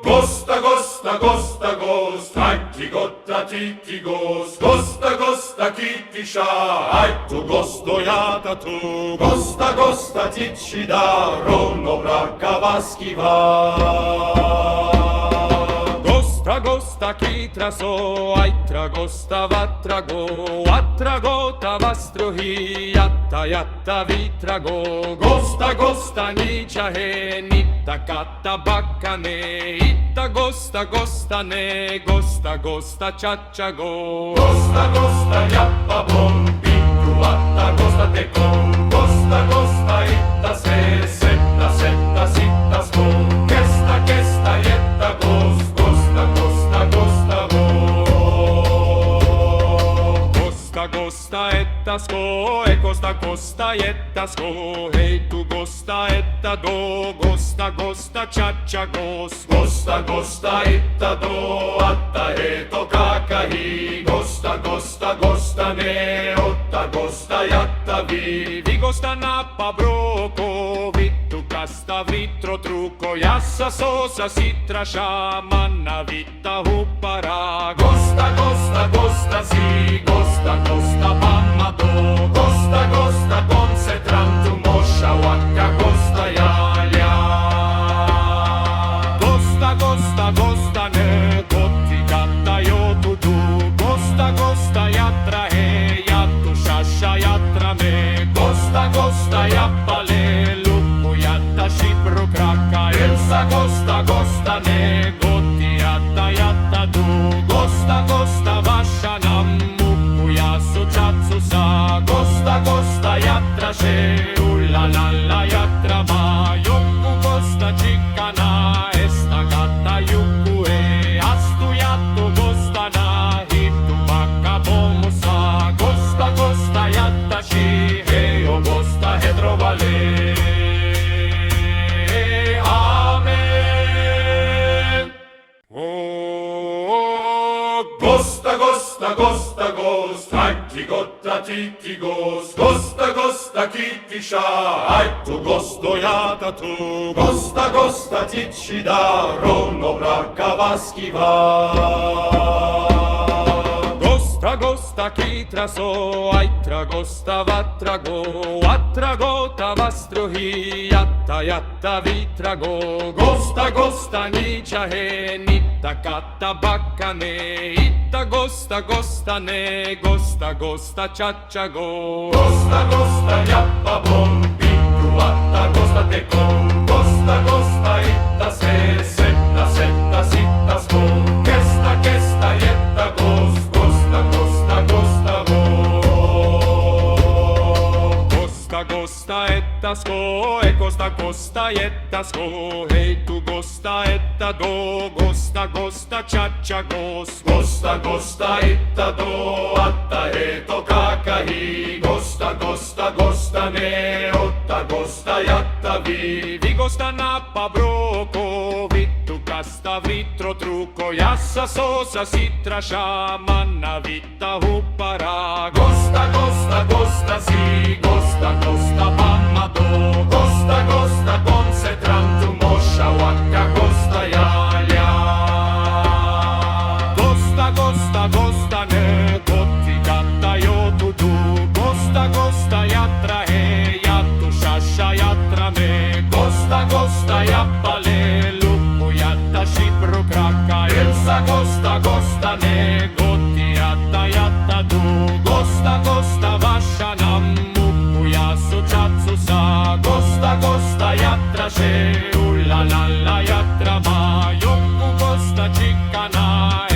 Gosta, gosta, gosta, gost, hajti gotta titi gost. Gosta, gosta, kitisha, hajtu gostojata tu. Gosta, gosta, tici da, rovno braka vaskiva. Gosta, gosta, kitraso, aitra gosta vatrago. Vatrago ta vastrohi, jatta, jatta vitrago. Gosta, gosta, nichahe, nitta katta bakkane. Itta gosta, gosta ne, gosta, gosta, chachago. Gosta, gosta, jappa bom, pittu vatta, gosta tekon. Gosta, gosta, itta se, setta, setta, sitta skon. Kesta, kesta, jetta gost. Gosta, gosta, gosta go. Gosta, gosta, etta sko, e gosta, gosta, jetta sko. Hei tu gosta, etta do. Gosta, gosta, chacha gos. Gosta, gosta, itta do. Atta heto kakahi. Gosta, gosta, gosta ne. Otta gosta, jatta vi. Vi gosta nappa broko. Vittu kasta vitro truko. Jassa sosa sitra shamanna vitta huppara. Gosta, gosta, gosta si. Gosta, gosta, pamma do. Gosta, gosta, concentrantu mosha wakka gosta jalja. Gosta, gosta, gosta ne. Kotti katta joututu. Gosta, gosta, jatra he. Jattu shasha jatra me. Gosta, gosta, jappale. Luppu jatta shibru krakka. Elsa, gosta, gosta ne. Kotti jatta jatta du. Gosta, gosta, vasha nammu. Jassu chatsu sa. Gosta, gosta, jatra she. Ulla lalla jatra ma. Jokku gosta chikkana. Esta katta jukku e. Astu jattu gosta na. Hittu bakka bomusa. Gosta, gosta, jatta shi. Hejo gosta hedrovale. Gosta, gosta, gosta, gost, hajti gotta titi gost. Gosta, gosta, kitisha, hajtu gostojata tu. Gosta, gosta, tici da, rovno braka vaskiva. Gosta, gosta, kitraso, aitra gosta vatrago. Vatrago ta vastrohi, jatta, jatta vitrago. Gosta, gosta, nichahe, nitta katta bakkane. Itta gosta, gosta ne, gosta, gosta, chachago. Gosta, gosta, jappa bom, pittu vatta, gosta tekon. Gosta, gosta, itta se, setta, setta, sitta skon. Kesta, kesta, jetta gost. Gosta, gosta, gosta go. Gosta, gosta, etta sko, e gosta, gosta, jetta sko. Hei tu gosta, etta do. Gosta, gosta, chacha gos. Gosta, gosta, itta do. Atta heto kakahi. Gosta, gosta, gosta ne. Otta gosta, jatta vi. Vi gosta nappa broko. Vittu kasta vitro truko. Jassa sosa sitra shamanna vitta huppara. Gosta, gosta, gosta si. Gosta, gosta, pamma do. Gosta, gosta, concentrantu mosha wakka gosta jalja. Gosta, gosta, gosta ne. Kotti katta joututu. Gosta, gosta, jatra he. Jattu shasha jatra me. Gosta, gosta, jappale. Luppu jatta shibru krakka. Elsa, gosta, gosta ne. Kotti jatta jatta du. Gosta, gosta, vasha nammu. Jassu chatsu sa. Gosta, gosta, jatra she. Ulla lalla jatra ma. Jokku gosta chikkana.